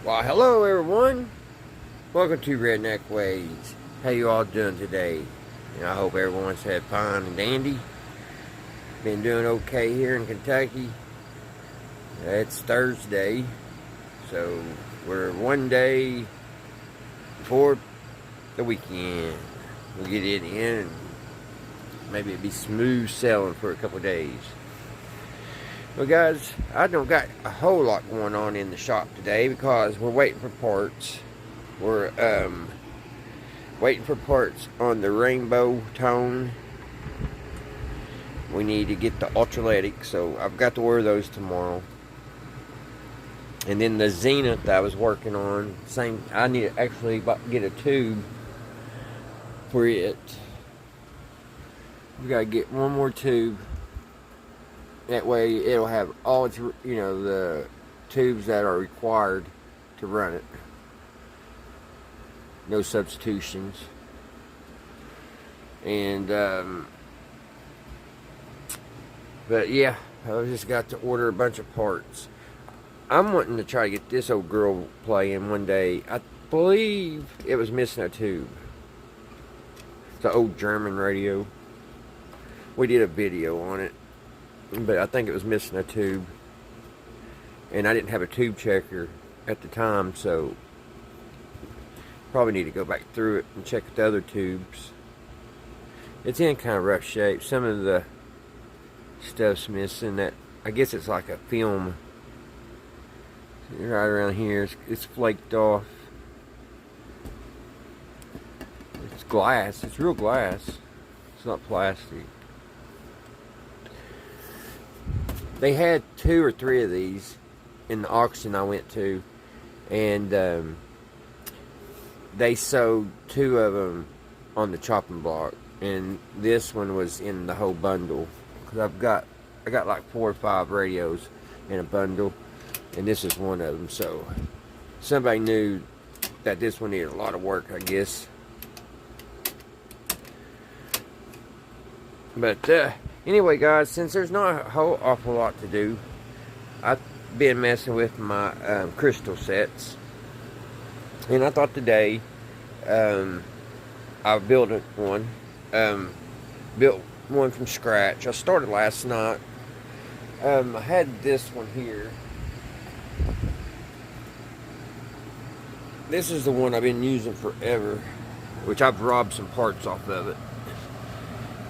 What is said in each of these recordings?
Well, hello everyone. Welcome to Redneck Ways. How you all doing today? And I hope everyone's had fine and dandy. Been doing okay here in Kentucky. It's Thursday, so we're one day before the weekend. We'll get it in and maybe it'll be smooth sailing for a couple of days. Well guys, I don't got a whole lot going on in the shop today because we're waiting for parts. We're waiting for parts on the rainbow tone. We need to get the ultraletic, so I've got to order those tomorrow. And then the Zenith that I was working on, same. I need to actually get a tube for it. We gotta get one more tube. That way it'll have all its, the tubes that are required to run it. No substitutions. And, but yeah, I just got to order a bunch of parts. I'm wanting to try to get this old girl playing one day. I believe it was missing a tube. It's an old German radio. We did a video on it, but I think it was missing a tube. And I didn't have a tube checker at the time, so probably need to go back through it and check the other tubes. It's in kind of rough shape. Some of the stuff's missing. That, I guess it's like a film right around here. It's flaked off. It's glass. It's real glass. It's not plastic. They had 2 or 3 of these in the auction I went to, and they sold 2 of them on the chopping block, and this one was in the whole bundle. Cause I got like 4 or 5 radios in a bundle, and this is one of them. So somebody knew that this one needed a lot of work, I guess. But anyway, guys, since there's not a whole awful lot to do, I've been messing with my crystal sets. And I thought today, I built one. Built one from scratch. I started last night. I had this one here. This is the one I've been using forever, which I've robbed some parts off of it.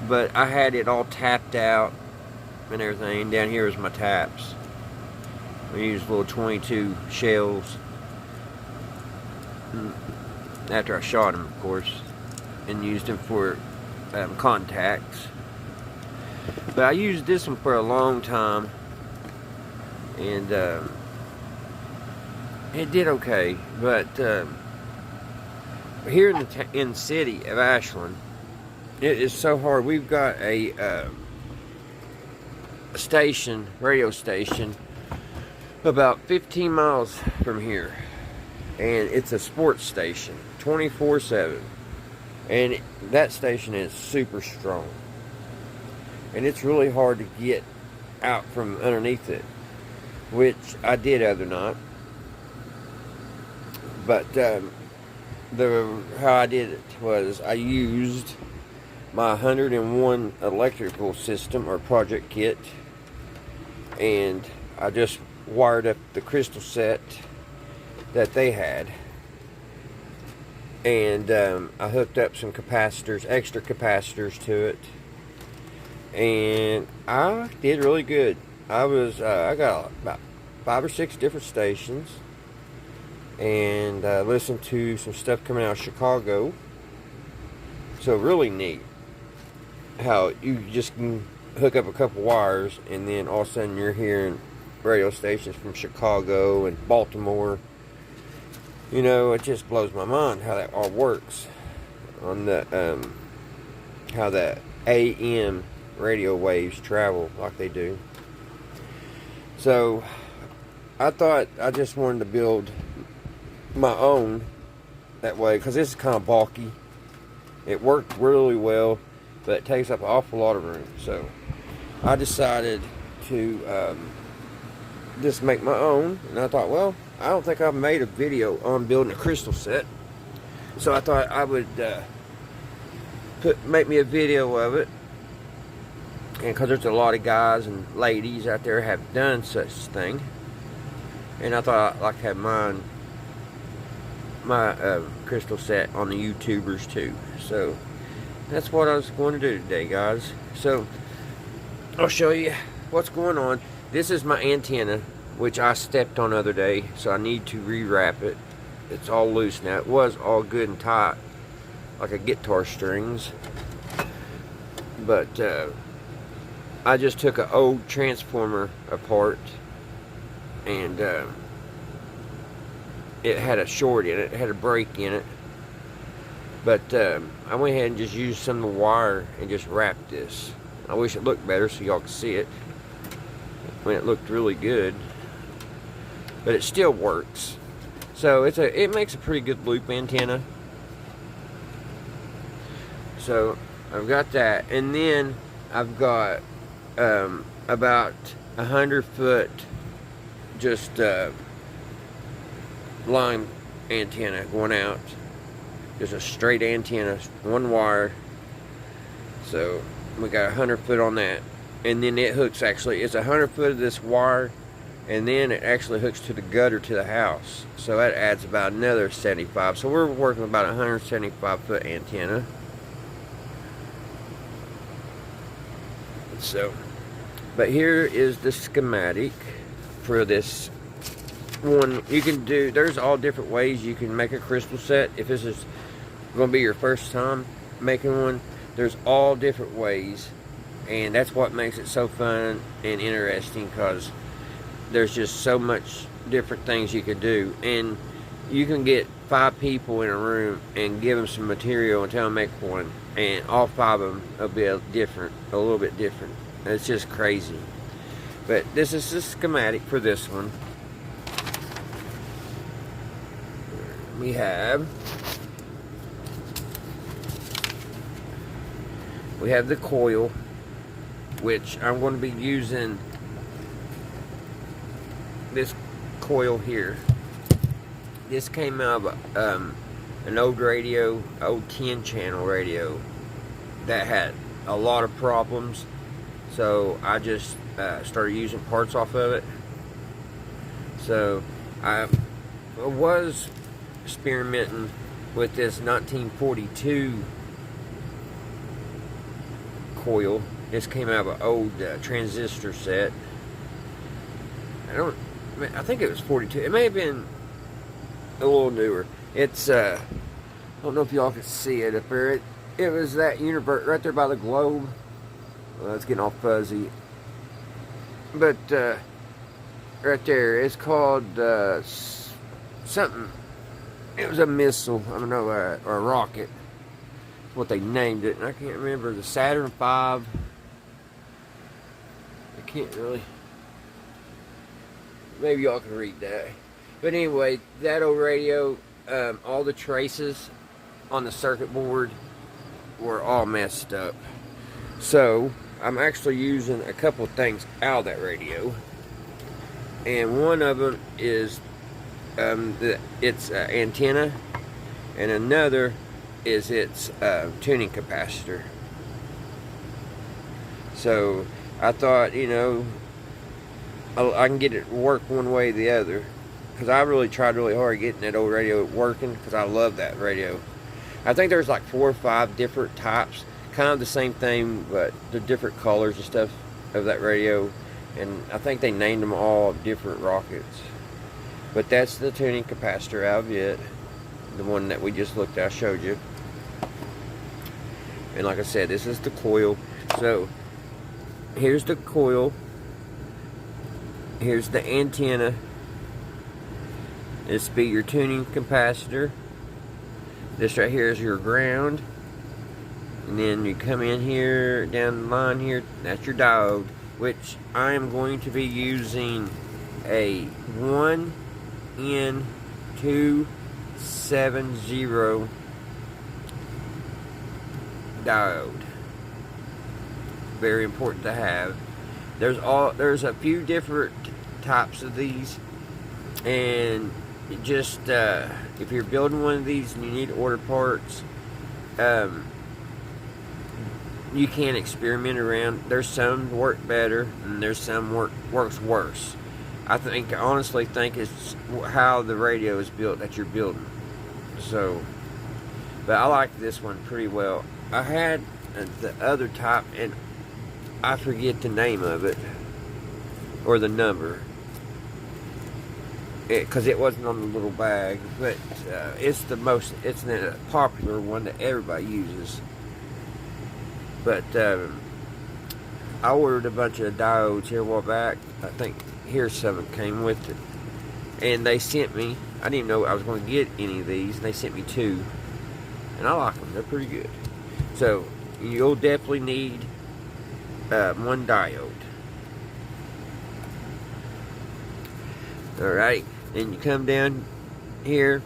But I had it all tapped out and everything. Down here is my taps. I used little 22 shells after I shot them, of course, and used them for contacts. But I used this one for a long time, and it did okay. But here in the city of Ashland, it is so hard. We've got a station, radio station, about 15 miles from here, and it's a sports station, 24/7, and that station is super strong, and it's really hard to get out from underneath it, which I did the other night. But how I did it was I used my 101 electrical system or project kit, and I just wired up the crystal set that they had, and I hooked up some capacitors, extra capacitors to it, and I did really good. I got about 5 or 6 different stations, and listened to some stuff coming out of Chicago. So really neat how you just can hook up a couple wires, and then all of a sudden you're hearing radio stations from Chicago and Baltimore. It just blows my mind how that all works on the how the AM radio waves travel like they do. So I thought I just wanted to build my own that way, because this is kind of bulky. It worked really well, but it takes up an awful lot of room. So I decided to just make my own, and I thought, well, I don't think I've made a video on building a crystal set. So I thought I would make me a video of it. And because there's a lot of guys and ladies out there have done such thing. And I thought I'd like to have my crystal set on the YouTubers too. So that's what I was going to do today, guys. So I'll show you what's going on. This is my antenna, which I stepped on the other day, so I need to rewrap it. It's all loose now. It was all good and tight, like a guitar strings. But I just took an old transformer apart, and it had a short in it. It had a break in it. But I went ahead and just used some of the wire and just wrapped this. I wish it looked better so y'all could see it. When it looked really good. But it still works. So it makes a pretty good loop antenna. So I've got that. And then I've got about 100-foot just line antenna going out. Just a straight antenna, one wire. So we got 100 foot on that. And then it hooks, actually, it's 100 foot of this wire, and then it actually hooks to the gutter to the house. So that adds about another 75. So we're working about 175 foot antenna. So, but here is the schematic for this one. You can do, there's all different ways you can make a crystal set. If this is going to be your first time making one, there's all different ways. And that's what makes it so fun and interesting, because there's just so much different things you can do. And you can get 5 people in a room and give them some material and tell them to make one, and all 5 of them will be a little bit different. It's just crazy. But this is the schematic for this one. We have the coil, which I'm going to be using this coil here. This came out of an old radio, old 10 channel radio that had a lot of problems. So I just started using parts off of it. So I was experimenting with this 1942 coil. This came out of an old transistor set. I think it was 42. It may have been a little newer. It's I don't know if y'all can see it up there. It was that universe right there by the globe. Well, it's getting all fuzzy. But right there, it's called something. It was a missile. I don't know, or a rocket. That's what they named it. And I can't remember. The Saturn V. I can't really. Maybe y'all can read that. But anyway, that old radio, all the traces on the circuit board were all messed up. So I'm actually using a couple of things out of that radio, and one of them is its antenna, and another is its tuning capacitor. So I thought, you know, I can get it to work one way or the other, because I really tried really hard getting that old radio working, because I love that radio. I think there's like 4 or 5 different types, kind of the same thing, but the different colors and stuff of that radio, and I think they named them all different rockets. But that's the tuning capacitor out of it, the one that we just looked at, I showed you. And like I said, this is the coil. So here's the coil. Here's the antenna. This be your tuning capacitor. This right here is your ground. And then you come in here, down the line here, that's your diode, which I am going to be using a 1N270 diode. Very important to have. There's a few different types of these. And just if you're building one of these and you need to order parts, you can experiment around. There's some work better and there's some works worse. I honestly think it's how the radio is built that you're building. So, but I like this one pretty well. I had the other type, and I forget the name of it or the number, because it wasn't on the little bag. But it's the popular one that everybody uses. But I ordered a bunch of diodes here a while back. I think here's some came with it, and they sent me. I didn't even know I was going to get any of these, and they sent me 2, and I like them. They're pretty good. So you'll definitely need 1 diode. All right, and you come down here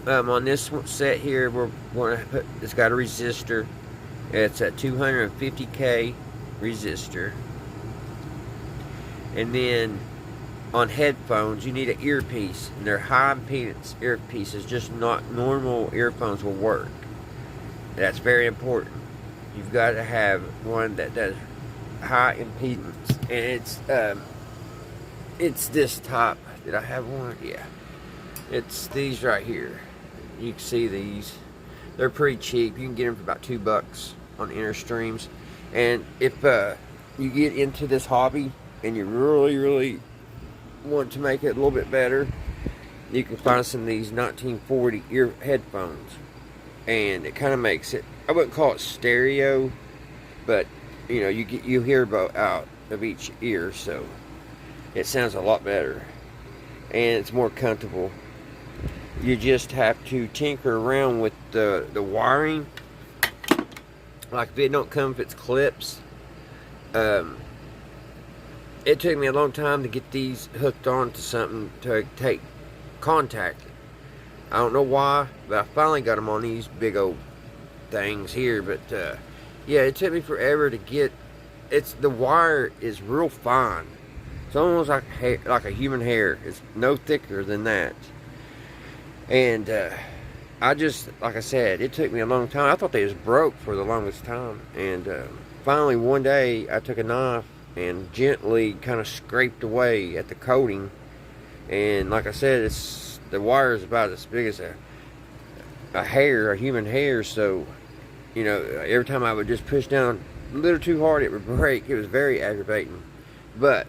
on this set here. We're going to put. It's got a resistor. It's a 250K resistor. And then on headphones, you need an earpiece. And they're high impedance earpieces, just not normal earphones will work. That's very important. You've got to have one that does high impedance. And it's this type. Did I have one? Yeah. It's these right here. You can see these. They're pretty cheap. You can get them for about $2 on Interstreams. And if you get into this hobby and you really want to make it a little bit better, you can find some of these 1940 ear headphones, and it kind of makes it, I wouldn't call it stereo, but you know, you hear out of each ear, so it sounds a lot better and it's more comfortable. You just have to tinker around with the wiring. Like if it don't come with its clips, it took me a long time to get these hooked on to something to take contact. I don't know why, but I finally got them on these big old things here. But yeah, it took me forever to get. The wire is real fine. It's almost like hair, like a human hair. It's no thicker than that. And like I said, it took me a long time. I thought they was broke for the longest time. And finally one day I took a knife and gently kind of scraped away at the coating. And like I said, the wire is about as big as a hair, a human hair. So, you know, every time I would just push down a little too hard, it would break. It was very aggravating. But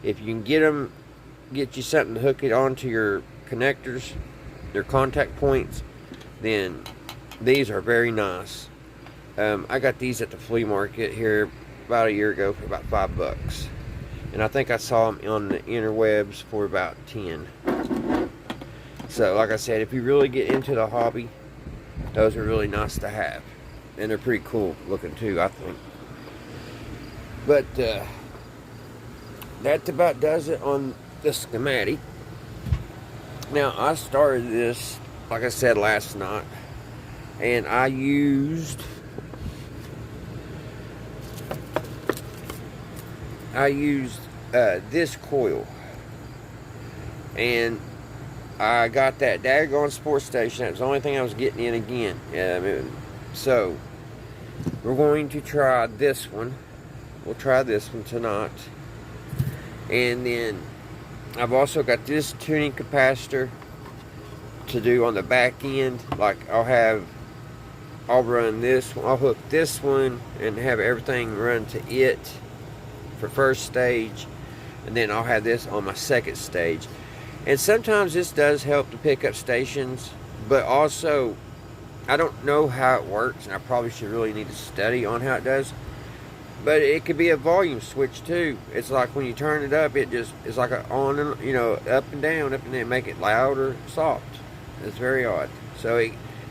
if you can get you something to hook it onto your connectors, their contact points, then these are very nice. I got these at the flea market here about a year ago for about $5, and I think I saw them on the interwebs for about 10. So like I said, if you really get into the hobby, those are really nice to have, and they're pretty cool looking too, I think. But that about does it on the schematic. Now, I started this, like I said, last night, and I used this coil, and I got that daggone sports station. That was the only thing I was getting in again. So we're going to try this one. We'll try this one tonight, and then I've also got this tuning capacitor to do on the back end. Like I'll run this one, I'll hook this one and have everything run to it for first stage, and then I'll have this on my second stage. And sometimes this does help to pick up stations, but also I don't know how it works, and I probably should really need to study on how it does. But it could be a volume switch too. It's like when you turn it up, it's like a on and, you know, up and down, make it loud or soft. It's very odd.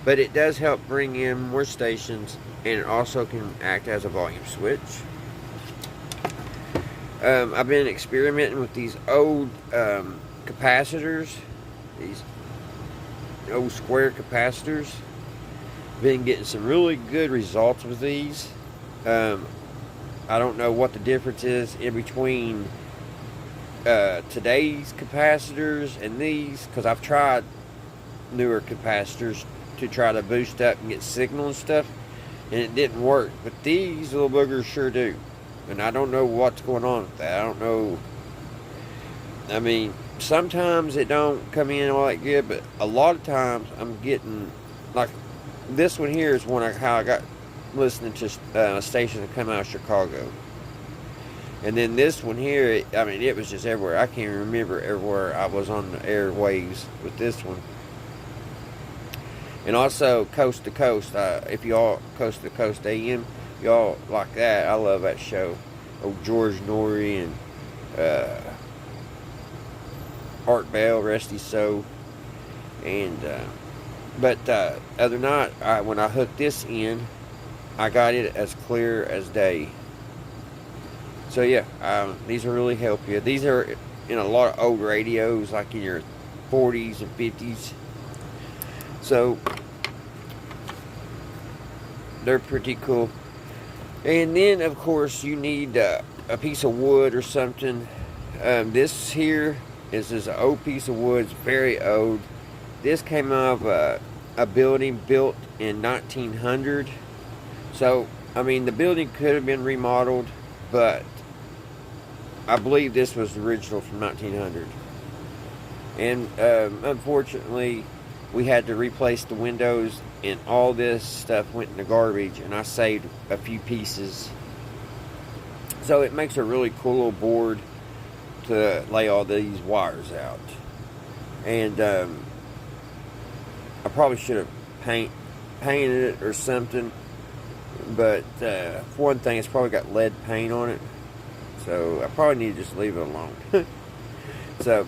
But it does help bring in more stations, and it also can act as a volume switch. I've been experimenting with these old capacitors, these old square capacitors. Been getting some really good results with these. I don't know what the difference is in between today's capacitors and these, because I've tried newer capacitors to try to boost up and get signal and stuff, and it didn't work. But these little boogers sure do. And I don't know what's going on with that. I don't know. I mean, sometimes it don't come in all that good, but a lot of times I'm getting, like, this one here is how I got listening to a station that come out of Chicago. And then this one here, it was just everywhere. I can't remember everywhere I was on the airwaves with this one. And also Coast to Coast. If y'all Coast to Coast AM, y'all like that. I love that show. Oh, George Norrie and Art Bell, rest his soul. And but other night, when I hooked this in, I got it as clear as day. So yeah, these will really help you. These are in a lot of old radios, like in your 40s and 50s. So they're pretty cool. And then, of course, you need a piece of wood or something. This here is an old piece of wood. It's very old. This came out of a building built in 1900. So, the building could have been remodeled, but I believe this was the original from 1900. And unfortunately, we had to replace the windows, and all this stuff went in the garbage, and I saved a few pieces. So it makes a really cool little board to lay all these wires out. And I probably should have painted it or something, but for one thing, it's probably got lead paint on it, so I probably need to just leave it alone. So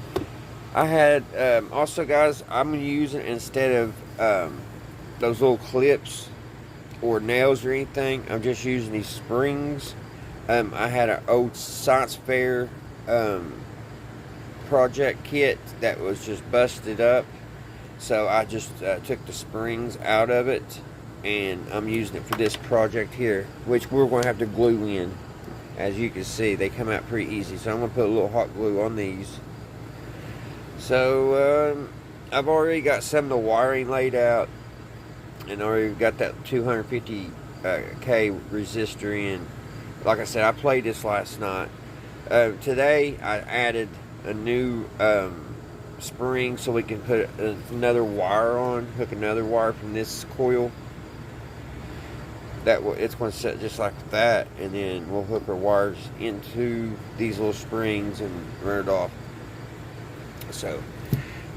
I had also, guys, I'm using, instead of those little clips or nails or anything, I'm just using these springs. I had an old science fair project kit that was just busted up, so I just took the springs out of it, and I'm using it for this project here, which we're going to have to glue in. As you can see, they come out pretty easy, so I'm going to put a little hot glue on these. So I've already got some of the wiring laid out, and already got that 250K resistor in. Like I said, I played this last night. Today I added a new spring so we can put another wire on, hook another wire from this coil. It's going to set just like that, and then we'll hook our wires into these little springs and run it off. So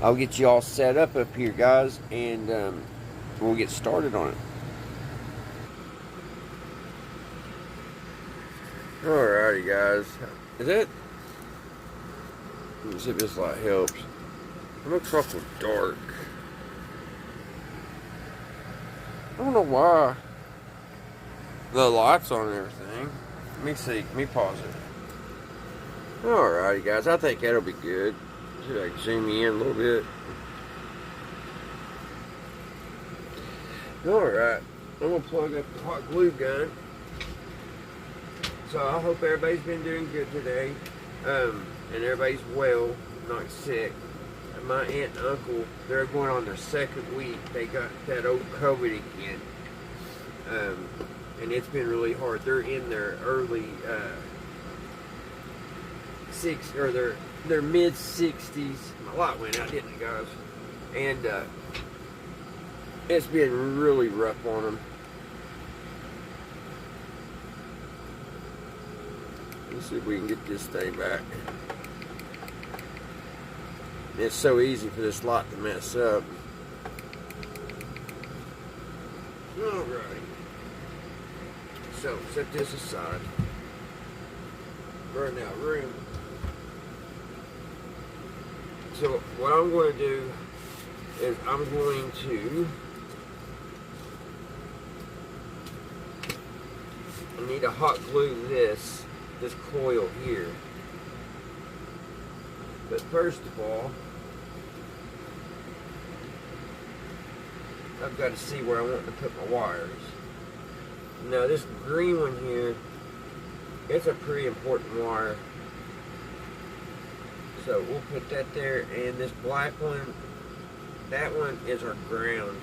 I'll get you all set up here, guys, and we'll get started on it. Alrighty, guys. Is it? Let me see if this light helps. It looks awful dark. I don't know why the light's on and everything. Let me see. Let me pause it. Alrighty, guys. I think that'll be good. See if I can zoom in a little bit. Alright. I'm going to plug up the hot glue gun. So I hope everybody's been doing good today. And everybody's well, not sick. And my aunt and uncle, they're going on their second week. They got that old COVID again. And it's been really hard. They're in their early their mid 60s. My light went out, didn't it, guys? And it's been really rough on them. Let's see if we can get this thing back. It's so easy for this light to mess up. Alright. So, set this aside. Burn out room. So, what I'm going to do is I'm going to I need to hot glue this coil here. But first of all, I've got to see where I want to put my wires. Now this green one here, it's a pretty important wire. So we'll put that there, and this black one, that one is our ground.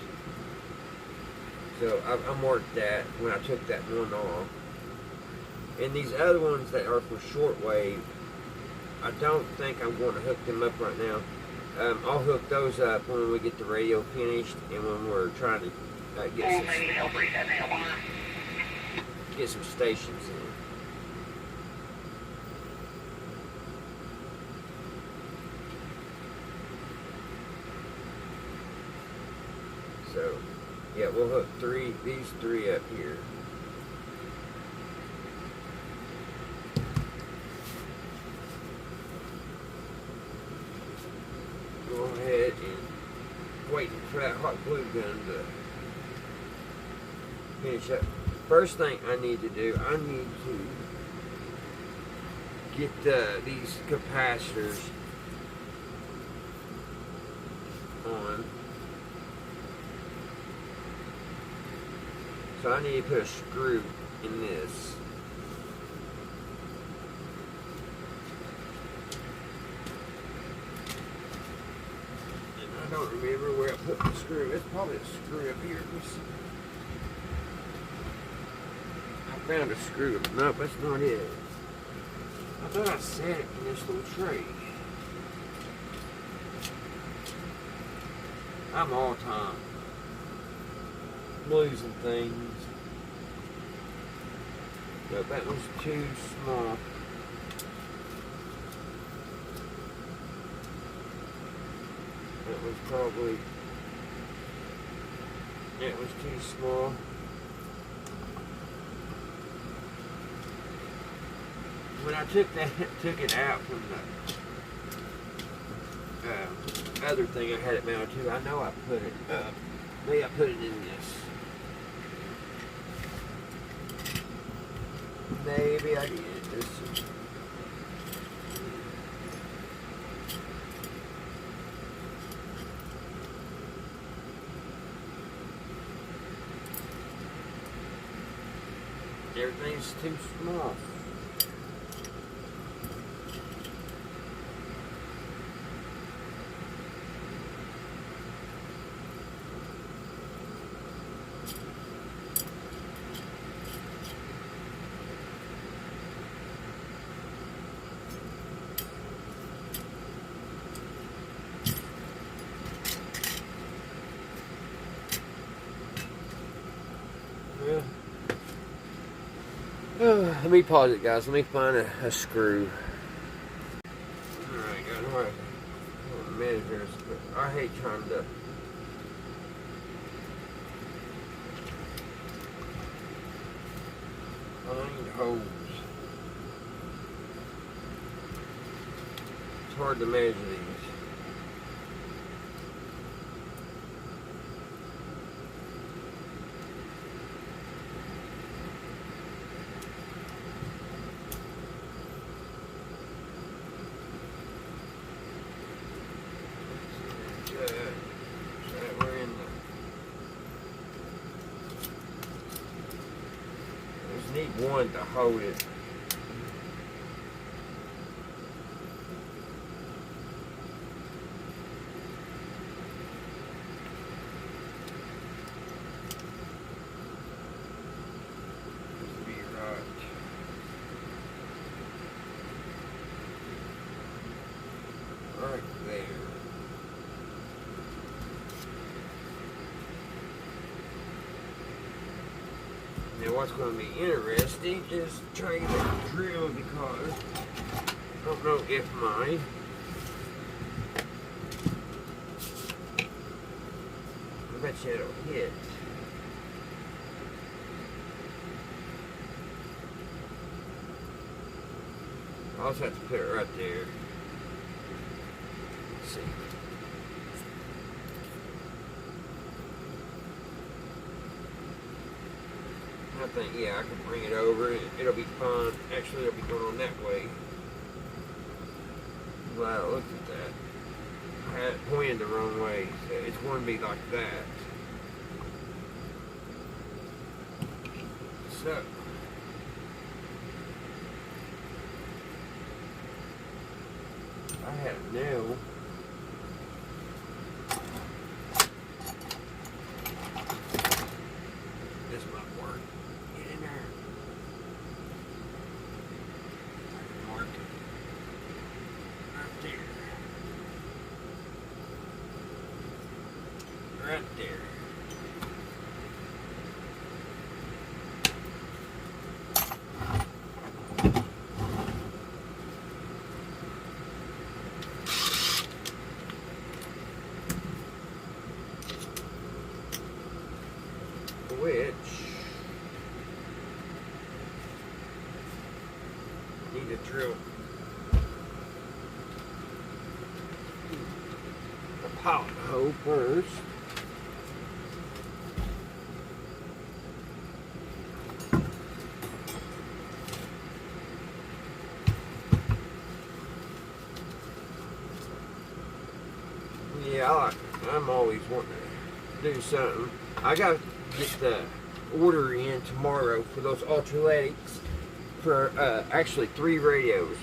So I marked that when I took that one off. And these other ones that are for shortwave, I don't think I'm going to hook them up right now. I'll hook those up when we get the radio finished and when we're trying to get some stations in. So, yeah, we'll hook these three up here. Go ahead and waiting for that hot glue gun to finish up. First thing I need to do, I need to get these capacitors on. So I need to put a screw in this. And I don't remember where I put the screw. It's probably a screw up here. I found a screw. Nope, that's not it. I thought I set it in this little tray. I'm all time losing things. But that was too small. That was probably, it was too small. When I took it out from the other thing I had it mounted to, I know I put it up. Maybe I put it in this. Maybe I did. Everything's too small. Let me pause it, guys. Let me find a screw. Alright, guys. Alright. Measures, but I hate trying to find holes. It's hard to measure these. Need one to hold it. Be right. Right there. Now what's going to be interesting is trying to drill because I don't know if my I bet you it'll hit. I'll also have to put it right there. Let's see. I think, yeah, I can bring it over and it'll be fine. Actually, it'll be going on that way. I'm glad I looked at that. I had it pointed the wrong way. So it's going to be like that. So, I had a nail. This might work. Get in there. Mark it. Right there. Right there. Which need to drill a pilot hole first. Yeah, I'm always wanting to do something. I got to get the order in tomorrow for those ultraletics for actually 3 radios.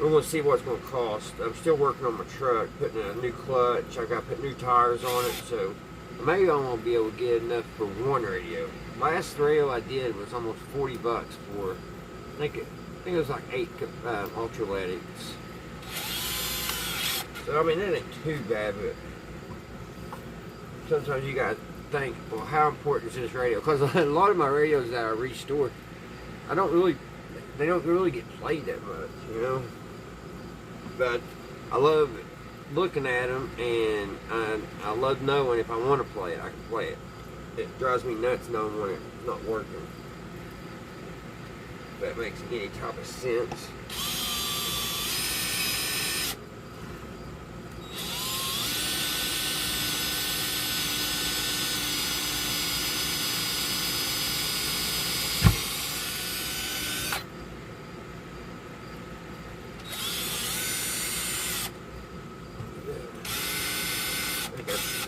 We're going to see what it's going to cost. I'm still working on my truck, putting a new clutch. I got to put new tires on it, so maybe I won't be able to get enough for 1 radio. Last radio I did was almost 40 bucks for, I think it was like 8 ultraletics. So I mean, it ain't too bad, but sometimes you gotta think, well, how important is this radio? Because a lot of my radios that I restored, they don't really get played that much, you know. But I love looking at them, and I love knowing if I want to play it, I can play it. It drives me nuts knowing when it's not working. If that makes any type of sense.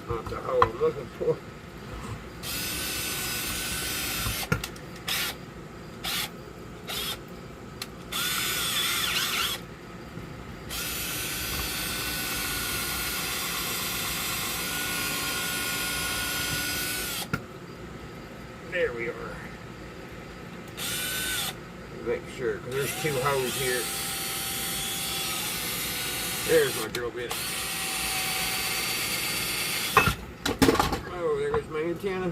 Not the hole I'm looking for. There we are. Make sure, because there's 2 holes here. There's my drill bit. Oh, there goes my antenna.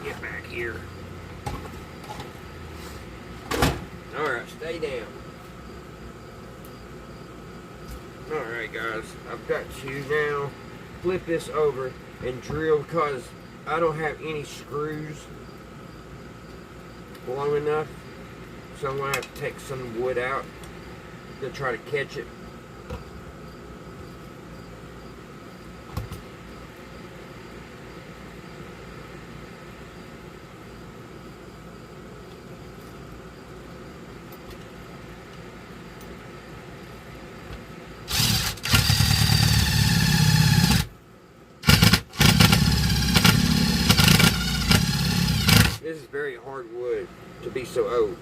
Get back here. Alright, stay down. Alright guys, I've got to now flip this over and drill because I don't have any screws long enough. So I'm going to have to take some wood out to try to catch it. This is very hard wood to be so old.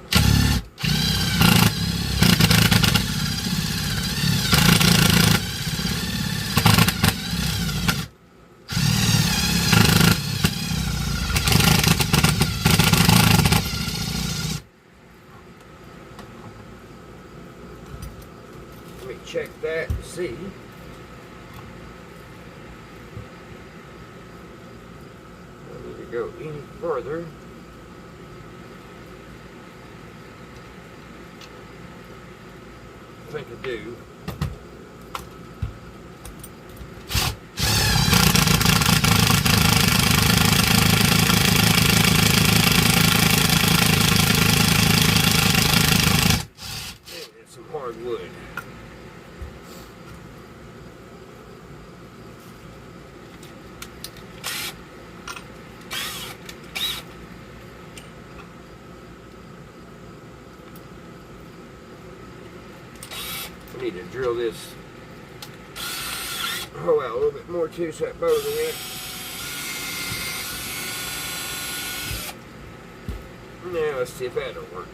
Let me check that and see. I need to go any further. I think I do. And some hardwood. I need to drill this hole out a little bit more too, so that bow will in. Now let's see if that'll work.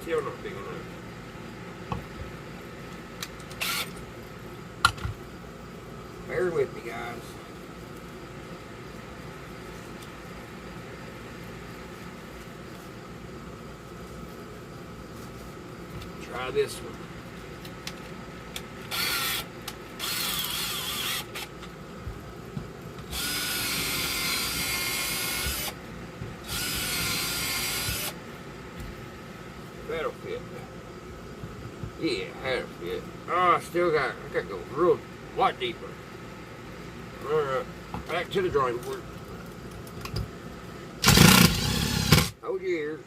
Still not big enough. Bear with me, guys. Try this one. That'll fit. Yeah, that'll fit. Oh, I gotta go real lot deeper. Alright, back to the drawing board. Hold your ears.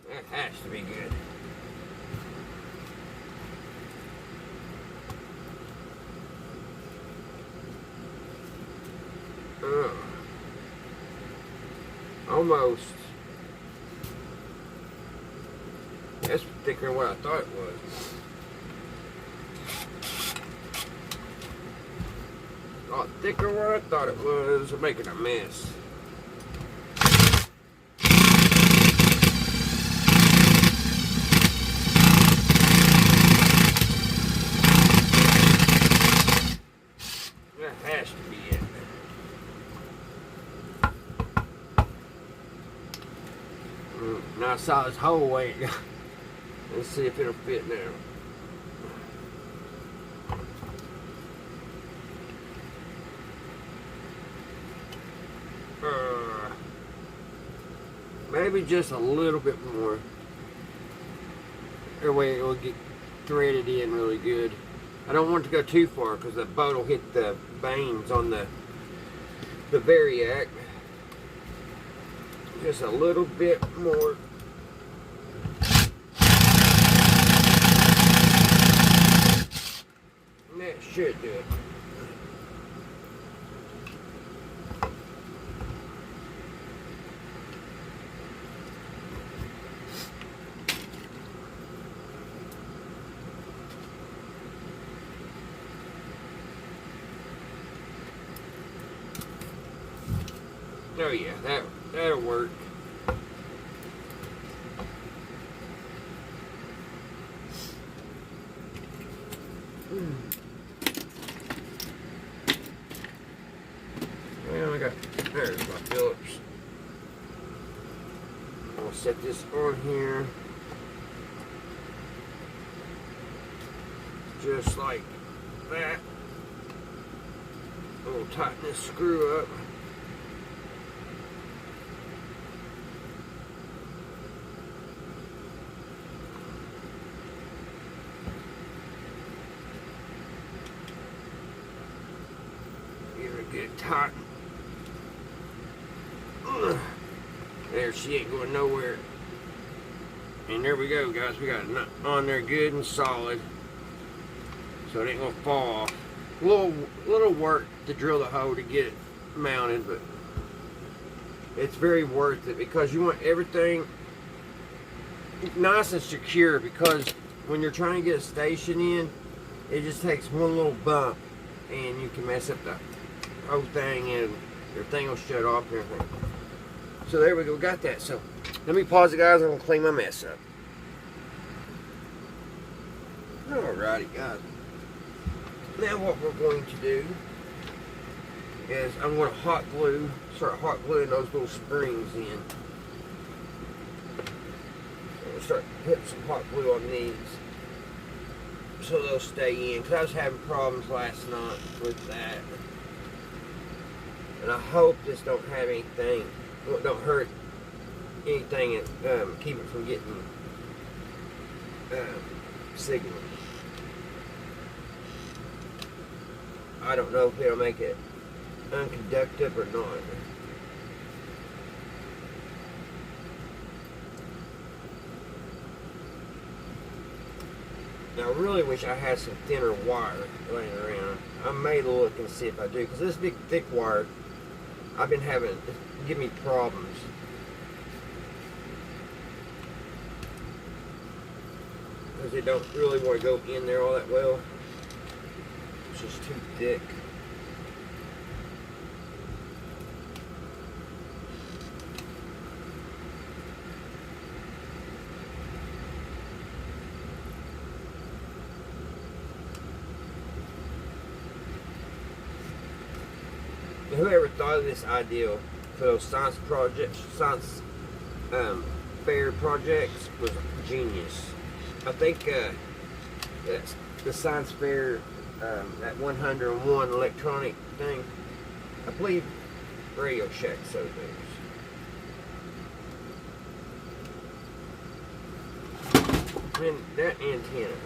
That has to be good. Almost. That's thicker than what I thought it was. A lot thicker than what I thought it was. I'm making a mess. That has to be it. Now I saw this hole way. Let's see if it'll fit now. Maybe just a little bit more. That way it will get threaded in really good. I don't want it to go too far because the boat will hit the vanes on the variac. Just a little bit more. And that should do it. Oh yeah, that'll work. Well, there's my Phillips. I'll set this on here. Just like that. We'll tighten this screw up. Get it tight. There, she ain't going nowhere. And there we go, guys. We got it on there good and solid, so it ain't gonna fall off. Little work to drill the hole to get it mounted, but it's very worth it because you want everything nice and secure. Because when you're trying to get a station in, it just takes one little bump, and you can mess up the whole thing, and your thing will shut off and everything. So there we go, got that. So let me pause it, guys. I'm gonna clean my mess up. Alrighty, guys. Now what we're going to do is I'm going to start hot gluing those little springs in. I'm going to start putting some hot glue on these so they'll stay in, because I was having problems last night with that. And I hope this don't have anything, don't hurt anything, and keep it from getting signal. I don't know if it'll make it unconductive or not. Now I really wish I had some thinner wire laying around. I may look and see if I do, because this big thick wire I've been having give me problems. because it don't really want to go in there all that well. It's just too thick. Whoever thought of this idea for those science projects, science fair projects, was genius. I think that's the science fair, that 101 electronic thing. I believe Radio Shack sold those. And that antenna,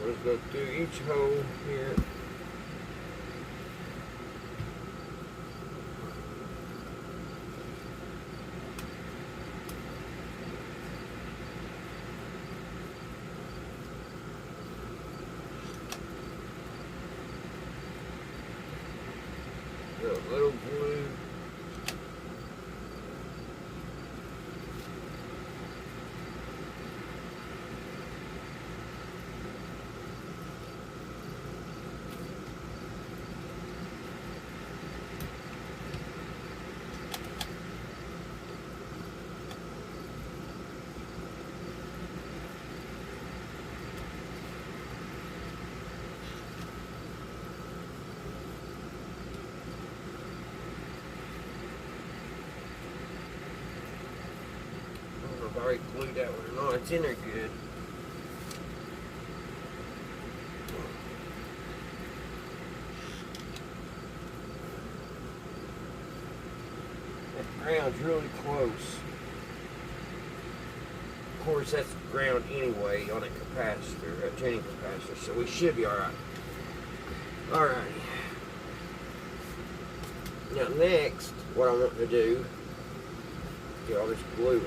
Let's go through each hole here. A little glue. I've already glued that one on. It's in there good. That ground's really close. Of course, that's ground anyway on a capacitor, a tuning capacitor, so we should be alright. Alrighty. Now next, what I want to do, get all this glue on.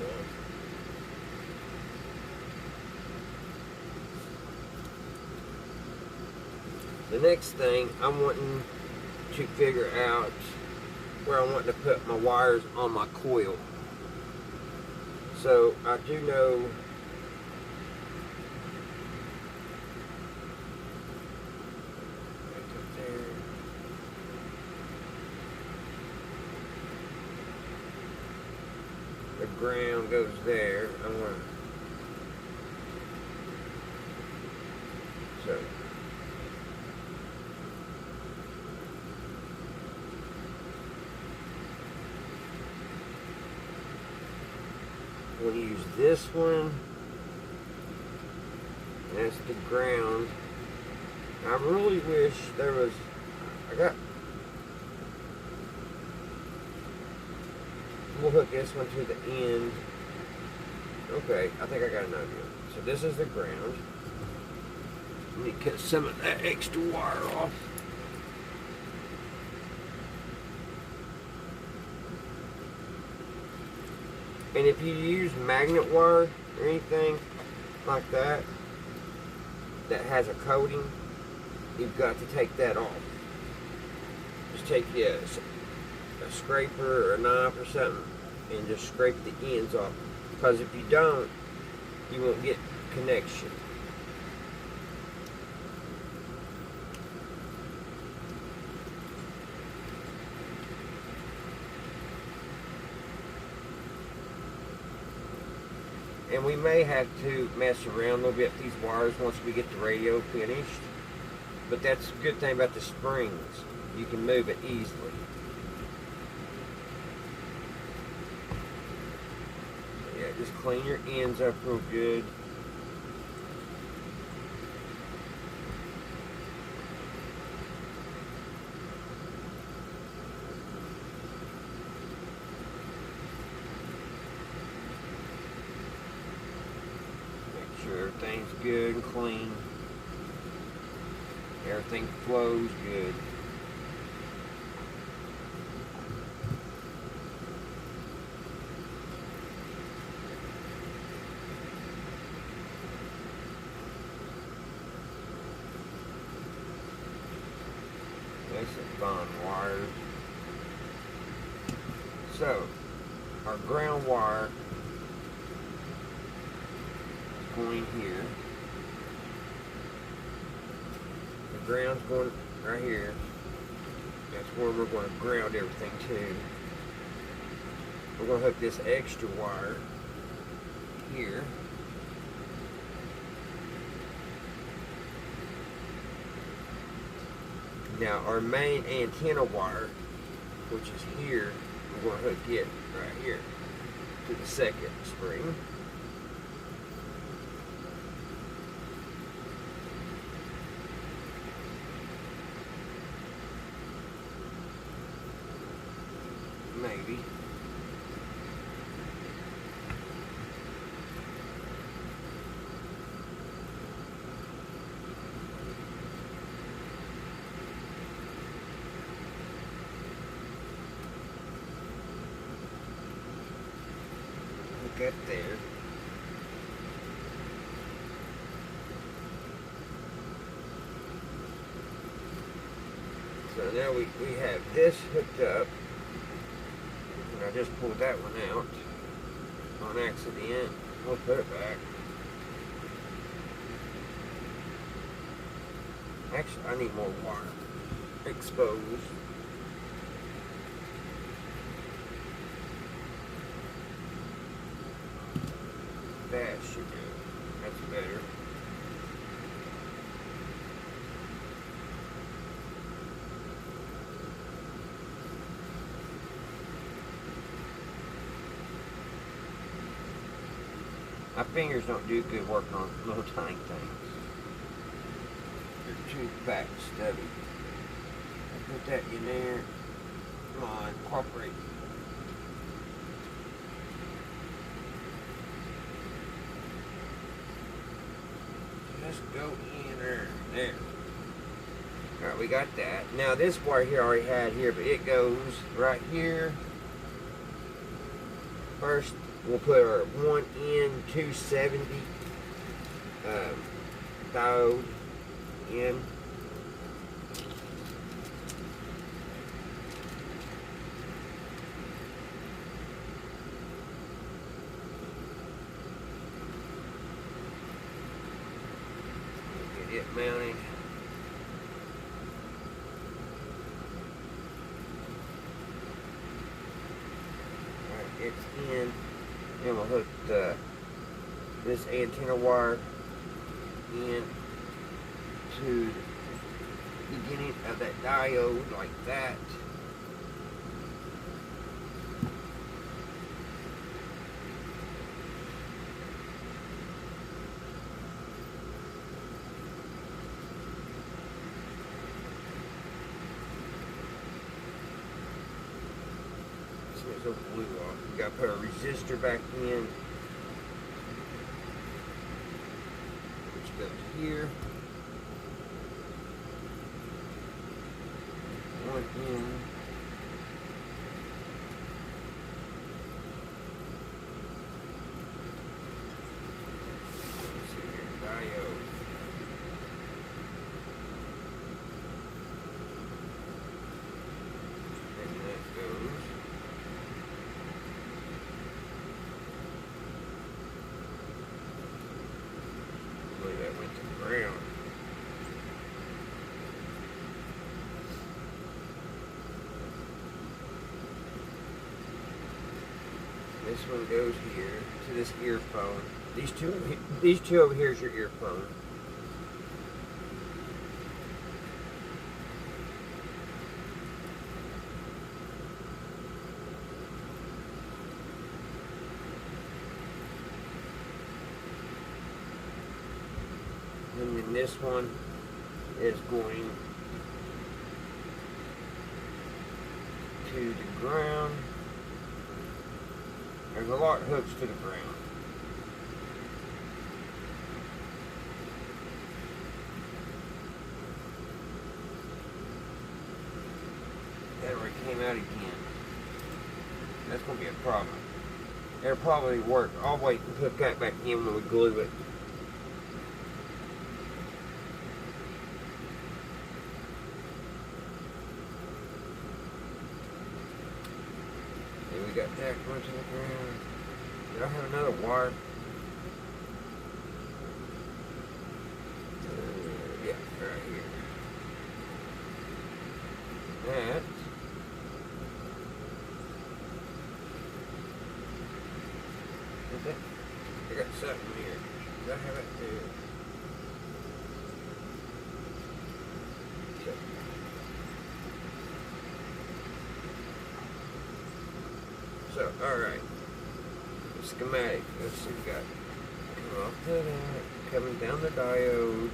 The next thing, I'm wanting to figure out where I want to put my wires on my coil. So I do know the ground goes there. I want so we'll use this one. That's the ground. I really wish there was, we'll hook this one to the end. Okay, I think I got an idea. So this is the ground. Let me cut some of that extra wire off. And if you use magnet wire or anything like that, that has a coating, you've got to take that off. Just take a scraper or a knife or something and just scrape the ends off. Because if you don't, you won't get connection. And we may have to mess around a little bit with these wires once we get the radio finished. But that's a good thing about the springs. You can move it easily. Yeah, just clean your ends up real good. Everything's good and clean. Everything flows good. nice and fine wires. So, our ground wire is going here. The ground's going right here. That's where we're going to ground everything to. We're going to hook this extra wire here. Now our main antenna wire, which is here, we're going to hook it right here to the second spring. Maybe. Look up there. So now we have this hooked up. I just pulled that one out on accident. I'll put it back. Actually, I need more wire exposed. That should do. That's better. My fingers don't do good working on little tiny things. They're too fat and stubby. I put that in there. Come on, cooperate. Just go in there. There. Alright, we got that. Now this wire here I already had here, but it goes right here. First, we'll put our 1N270 diode in. Get it mounted. Alright, it's in. Then we'll hook this antenna wire in to the beginning of that diode like that. So blue off. We gotta put a resistor back in, which goes here. One in. Let's see here, diode. And that goes. That went to ground. This one goes here to this earphone. These two over here is your earphone. And then this one is going to the ground. There's a lot of hooks to the ground. That already came out again. That's going to be a problem. It'll probably work. I'll wait and put that back in when we glue it. got that going to the ground. Did I have another wire? Yeah, right here. That. I got something here. Did I have it too? So, alright. Schematic. Let's see, we got coming off that, coming down the diode.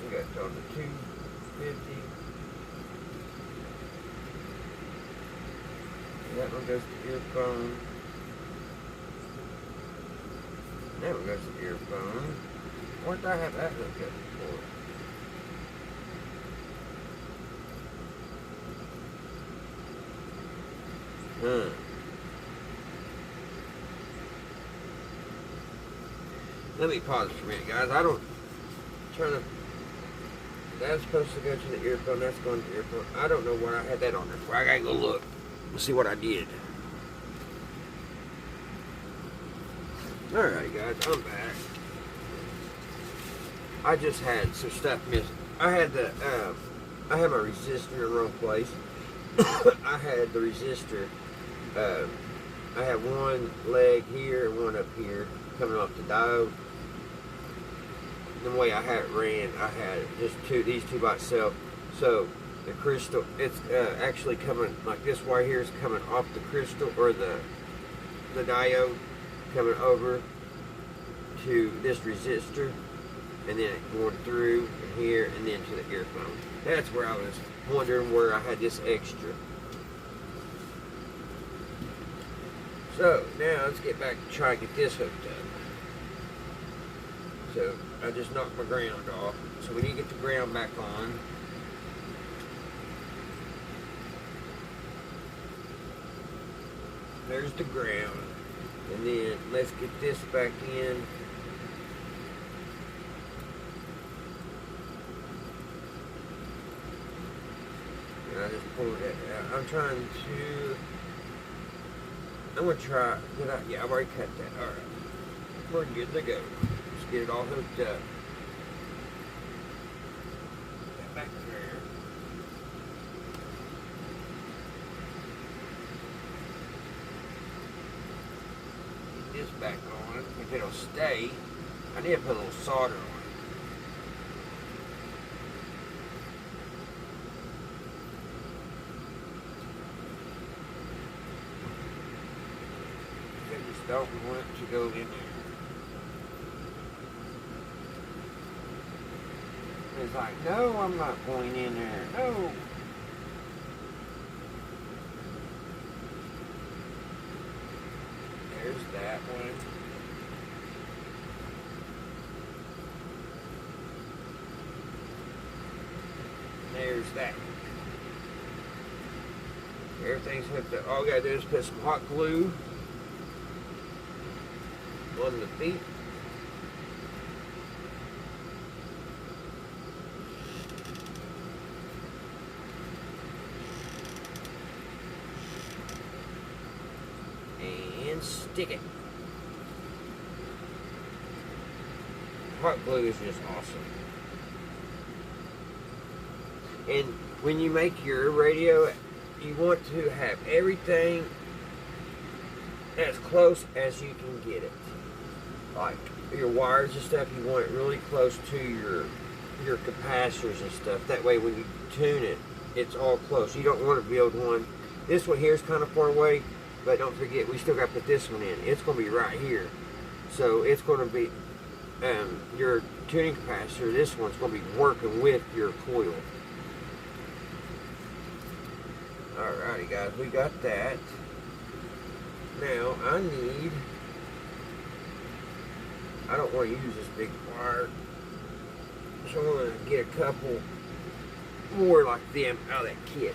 We got on the 250. That one goes to earphone. That one goes to earphone. What did I have that look at before? Let me pause for a minute, guys. I don't turn the. That's supposed to go to the earphone. That's going to the earphone. I don't know what I had that on there for. I gotta go look. Let's see what I did. Alright, guys, I'm back. I just had some stuff missing. I had my resistor in the wrong place. I had the resistor. I had one leg here and one up here coming off the diode. The way I had it ran, I had just these two by itself. So the crystal, it's actually coming like this wire here is coming off the crystal or the diode, coming over to this resistor, and then it going through and here and then to the earphone. That's where I was wondering where I had this extra. So now let's get back to try to get this hooked up. So I just knocked my ground off. So we need to get the ground back on. There's the ground. And then let's get this back in. And I just pulled that out. I'm going to try. Yeah, I've already cut that. Alright. We're good to go. Let's get it all hooked up. That back there. Get this back on. If it'll stay, I need to put a little solder on it. Don't want it to go in there. It's like, no, I'm not going in there. No. There's that one. There's that. Everything's hooked up. All we gotta do is put some hot glue on the feet. And stick it. Hot glue is just awesome. And when you make your radio, you want to have everything as close as you can get it. Like your wires and stuff, you want it really close to your capacitors and stuff. That way when you tune it, it's all close. You don't want to build one. This one here is kind of far away, but don't forget, we still got to put this one in. It's going to be right here. So it's going to be your tuning capacitor. This one's going to be working with your coil. Alrighty guys, we got that. Now I don't want to use this big wire, so I'm going to get a couple more like them out of that kit.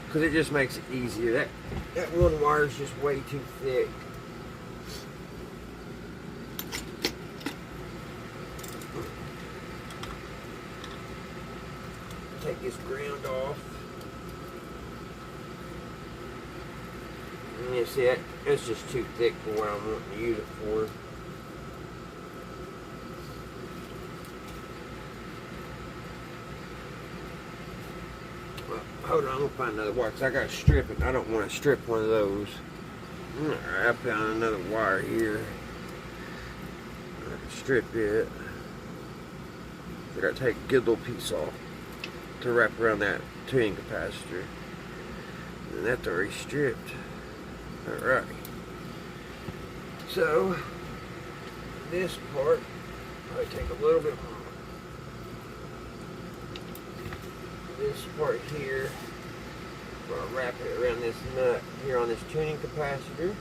Because it just makes it easier. That one wire is just way too thick. Take this ground off. And you see, it's just too thick for what I'm wanting to use it for. Well, hold on, I'm gonna find another wire because I gotta strip it. I don't want to strip one of those. Alright, I found another wire here. I can strip it. I gotta take a good little piece off to wrap around that tuning capacitor. And that's already stripped. Alright. So, this part, I take a little bit more. This part here, I'll wrap it around this nut here on this tuning capacitor.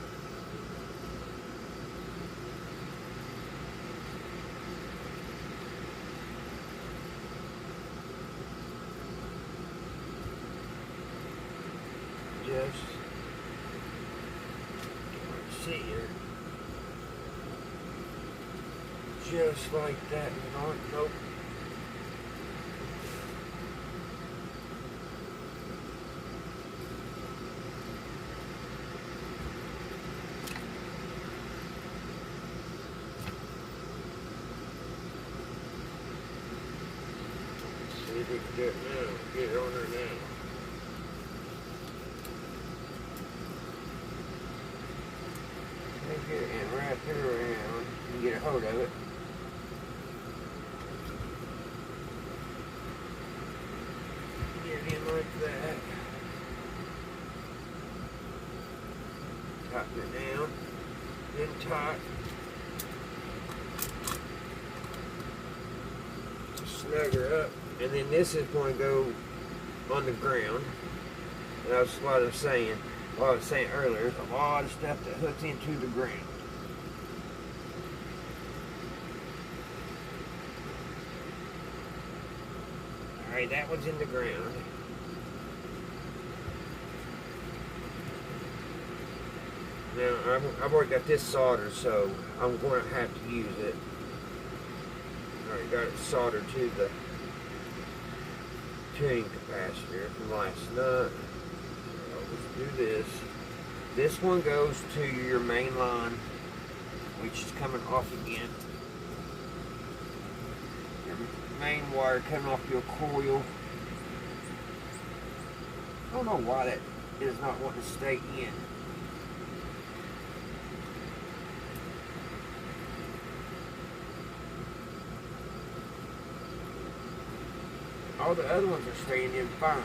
See here, just like that. Nope. See if we can do it now. Get it on there now. Take it and wrap it around and get a hold of it. Get it in like that. Tighten it down. Then tight. Snug her up. And then this is going to go on the ground. And that's what I was saying. What I was saying earlier, there's a lot of stuff that hooks into the ground. Alright, that one's in the ground. Now, I've already got this soldered, so I'm going to have to use it. Alright, got it soldered to the tuning capacitor from last night. Let's do this. This one goes to your main line, which is coming off again. Your main wire coming off your coil. I don't know why that is not wanting to stay in. All the other ones are staying in fine.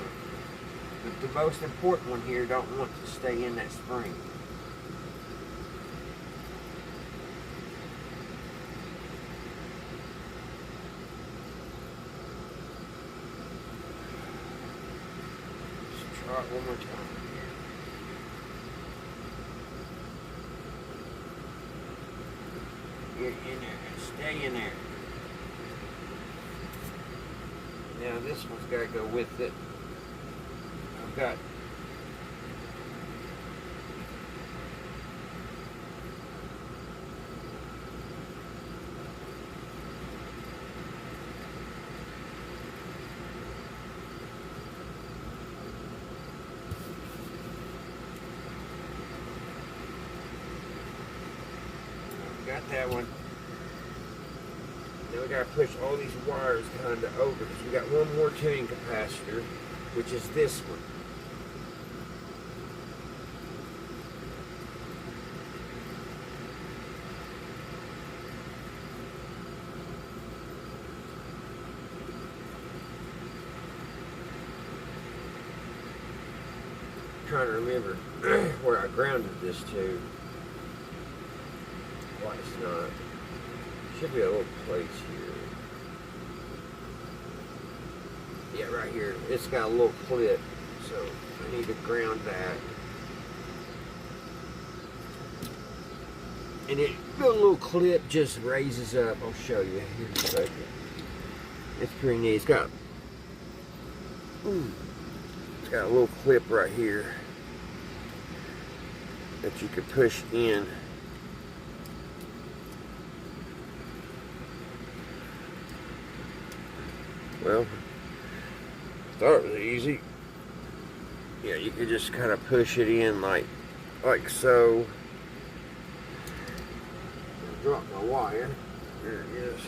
But the most important one here don't want to stay in that spring. Let's try it one more time here. Get in there and stay in there. Now this one's got to go with it. Got that one. Now we got to push all these wires kind of over because we got one more tuning capacitor, which is this one. Trying to remember where I grounded this to. Why it's not. Should be a little place here. Yeah, right here. It's got a little clip, so I need to ground that. And the little clip just raises up. I'll show you here in a second. It's pretty neat. It's got a little clip right here that you could push in. Well, Thought it was easy. Yeah, you could just kind of push it in like so. Drop my wire. There it is.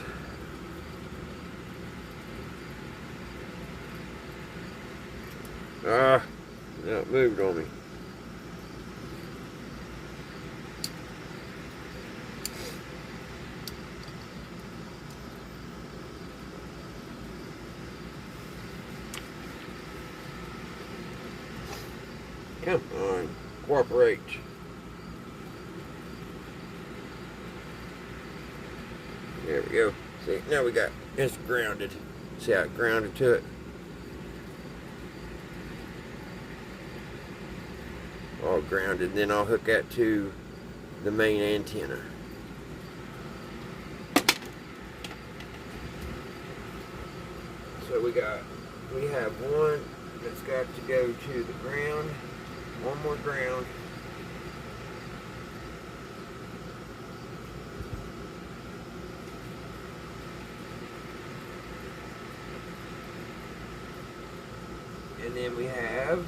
Ah, now it moved on me. Come on, cooperate. There we go. See, now we got it's grounded. See how it grounded to it? All grounded. Then I'll hook that to the main antenna. So we have one that's got to go to the ground. One more ground. And then we have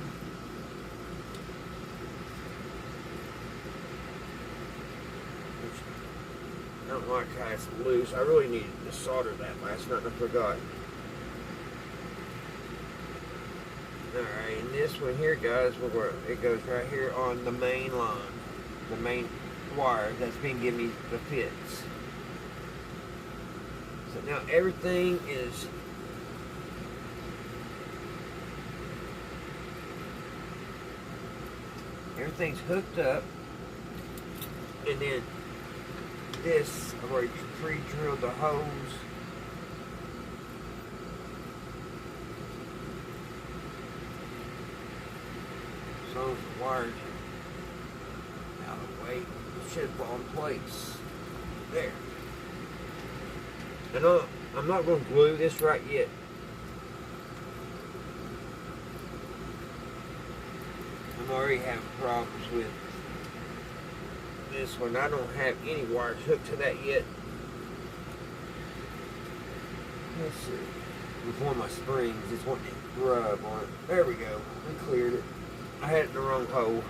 I don't like how it's loose. I really needed to solder that last night and I forgot. Alright, and this one here, guys, it goes right here on the main line. The main wire that's been giving me the fits. So now everything is everything's hooked up, and then this, I've already pre-drilled the hose. So the wires out of the way, it should fall in place. There. And I'm not going to glue this right yet. I'm already having problems with this one. I don't have any wires hooked to that yet. Let's see. With one of my springs, it's wanting to rub on it. There we go. We cleared it. I had it in the wrong hole.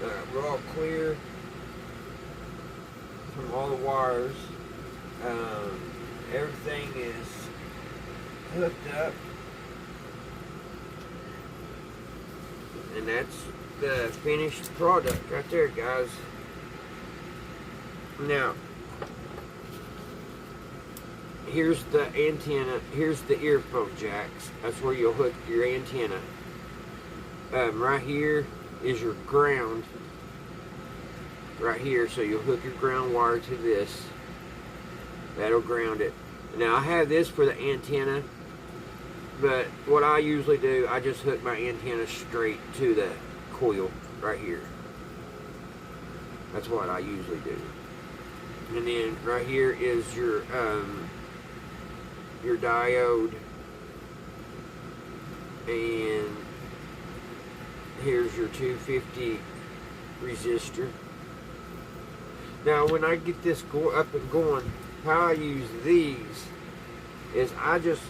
Alright, we're all clear from all the wires. Everything is hooked up. And that's the finished product right there, guys. Now, here's the antenna. Here's the earphone jacks. That's where you'll hook your antenna. Right here is your ground. Right here, so you'll hook your ground wire to this. That'll ground it. Now, I have this for the antenna, but what I usually do, I just hook my antenna straight to the coil right here. That's what I usually do. And then right here is your diode, and here's your 250 resistor. Now, when I get this up and going, how I use these is I just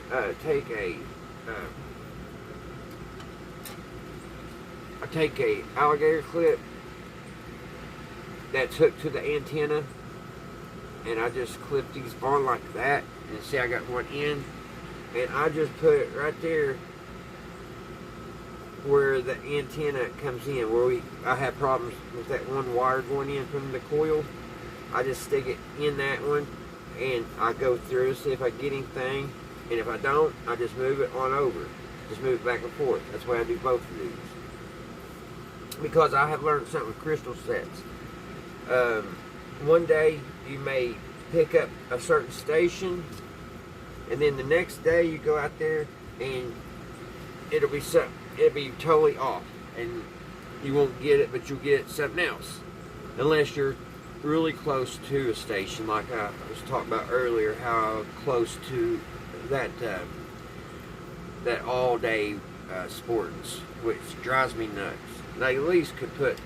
take a alligator clip that's hooked to the antenna, and I just clip these on like that. And see, I got one in, and I just put it right there where the antenna comes in. Where I have problems with that one wire going in from the coil. I just stick it in that one, and I go through, see if I get anything, and if I don't, I just move it on over. Just move it back and forth. That's why I do both of these. Because I have learned something with crystal sets. One day you may pick up a certain station, and then the next day you go out there and it'll be totally off, and you won't get it, but you'll get something else, unless you're really close to a station, like I was talking about earlier, how close to that that all-day sports, which drives me nuts. They at least could put,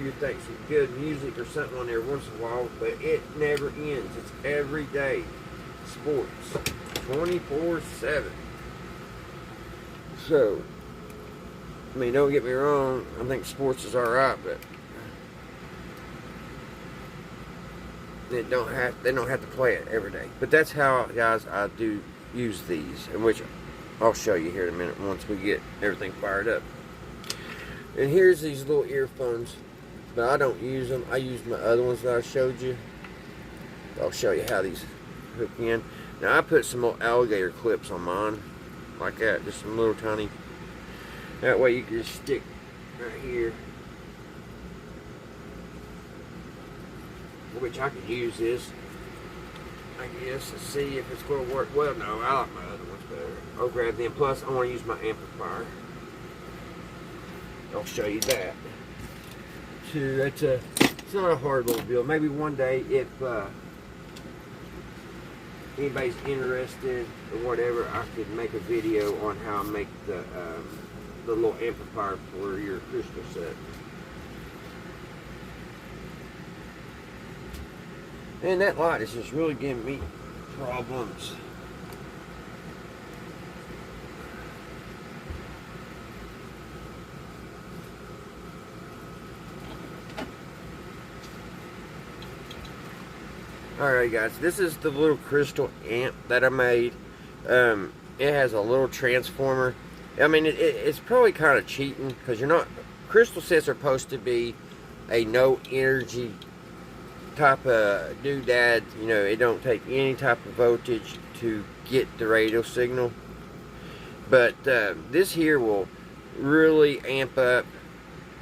you think, some good music or something on there once in a while, but it never ends. It's everyday sports. 24/7. So, I mean, don't get me wrong, I think sports is alright, but they don't have to play it every day. But that's how, guys, I do use these, in which I'll show you here in a minute once we get everything fired up. And here's these little earphones, but I don't use them. I use my other ones that I showed you. I'll show you how these hook in. Now I put some little alligator clips on mine, like that, just some little tiny. That way you can just stick right here. Which I can use this, I guess, to see if it's going to work. Well, no, I like my other ones better. I'll grab them. Plus, I want to use my amplifier. I'll show you that. So it's not a hard little build. Maybe one day, if anybody's interested or whatever, I could make a video on how I make the little amplifier for your crystal set. And that light is just really giving me problems. Alright guys, this is the little crystal amp that I made. It has a little transformer. I mean, it's probably kind of cheating, because you're not, crystal sets are supposed to be a no energy type of doodad. You know, it don't take any type of voltage to get the radio signal. But this here will really amp up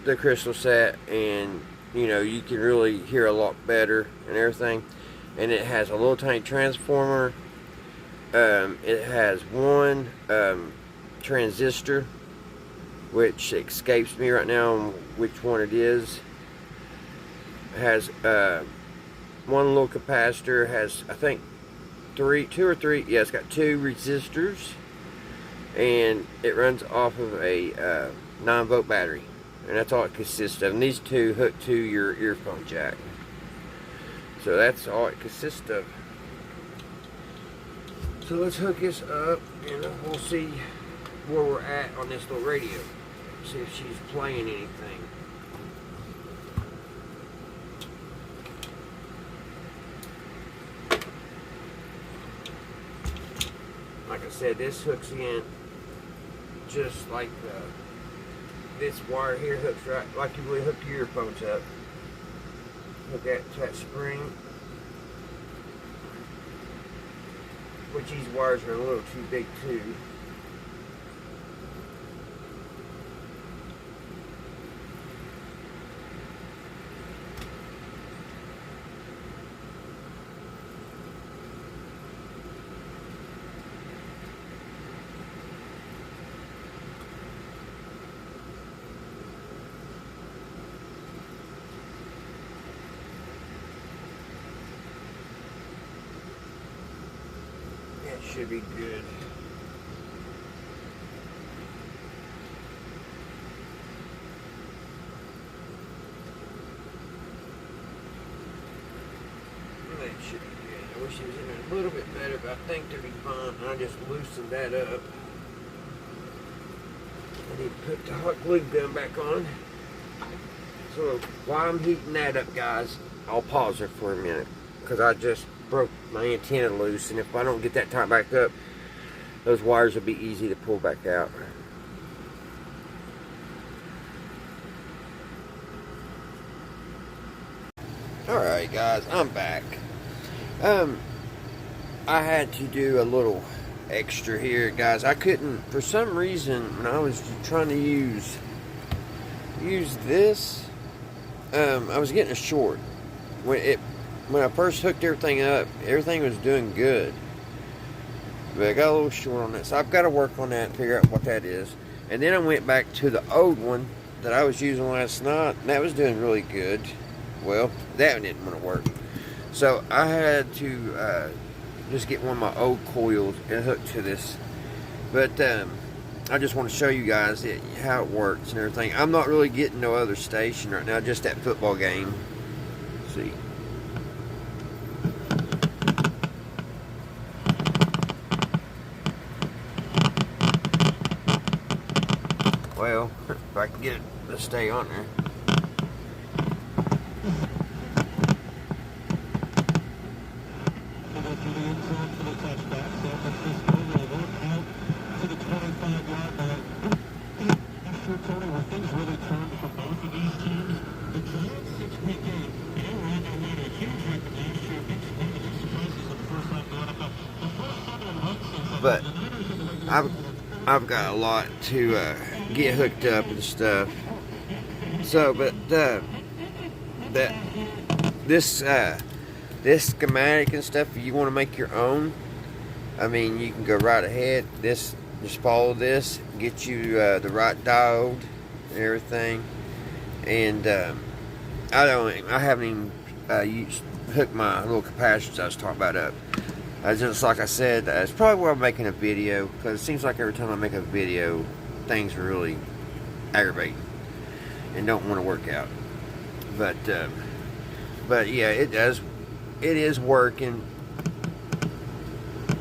the crystal set, and you know, you can really hear a lot better and everything. And it has a little tiny transformer. It has one transistor, which escapes me right now on which one it is. It has one little capacitor. Has, I think, two or three. Yeah, it's got 2 resistors, and it runs off of a 9-volt battery, and that's all it consists of. And these 2 hook to your earphone jack. So that's all it consists of. So let's hook this up, and we'll see where we're at on this little radio. See if she's playing anything. Like I said, this hooks in just like this wire here hooks right like you would hook your earphones up. Hook that to that spring, which these wires are a little too big too. Should be good. That should be good. I wish it was in there a little bit better, but I think they'll be fine. I just loosened that up. I need to put the hot glue gun back on. So while I'm heating that up, guys, I'll pause it for a minute, because I just broke my antenna loose, and if I don't get that tight back up, those wires will be easy to pull back out. Alright guys, I'm back. I had to do a little extra here, guys. I couldn't, for some reason, when I was trying to use this, I was getting a short. When I first hooked everything up, everything was doing good. But I got a little short on that. So I've got to work on that and figure out what that is. And then I went back to the old one that I was using last night, and that was doing really good. Well, that one didn't want to work. So I had to just get one of my old coils and hook to this. But I just want to show you guys how it works and everything. I'm not really getting no other station right now, just that football game. Let's see. Well, if I can get it to stay on there. But I've got a lot to get hooked up and stuff. So, but this schematic and stuff, if you want to make your own, I mean, you can go right ahead. Just follow this, get you the right diode and everything. And I haven't even hooked my little capacitors I was talking about up. Just like I said, it's probably where I'm making a video, because it seems like every time I make a video, things are really aggravating and don't want to work out. But yeah, it is working.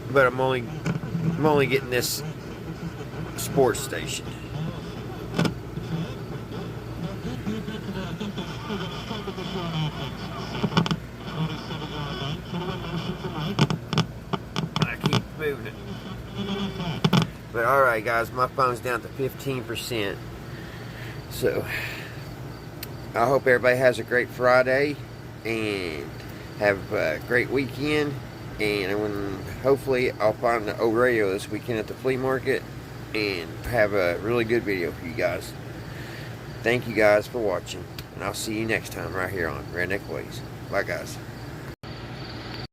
But I'm only getting this sports station. Moving it. But alright guys, my phone's down to 15%. So I hope everybody has a great Friday and have a great weekend. And hopefully I'll find the old radio this weekend at the flea market and have a really good video for you guys. Thank you guys for watching, and I'll see you next time right here on Redneck Ways. Bye guys.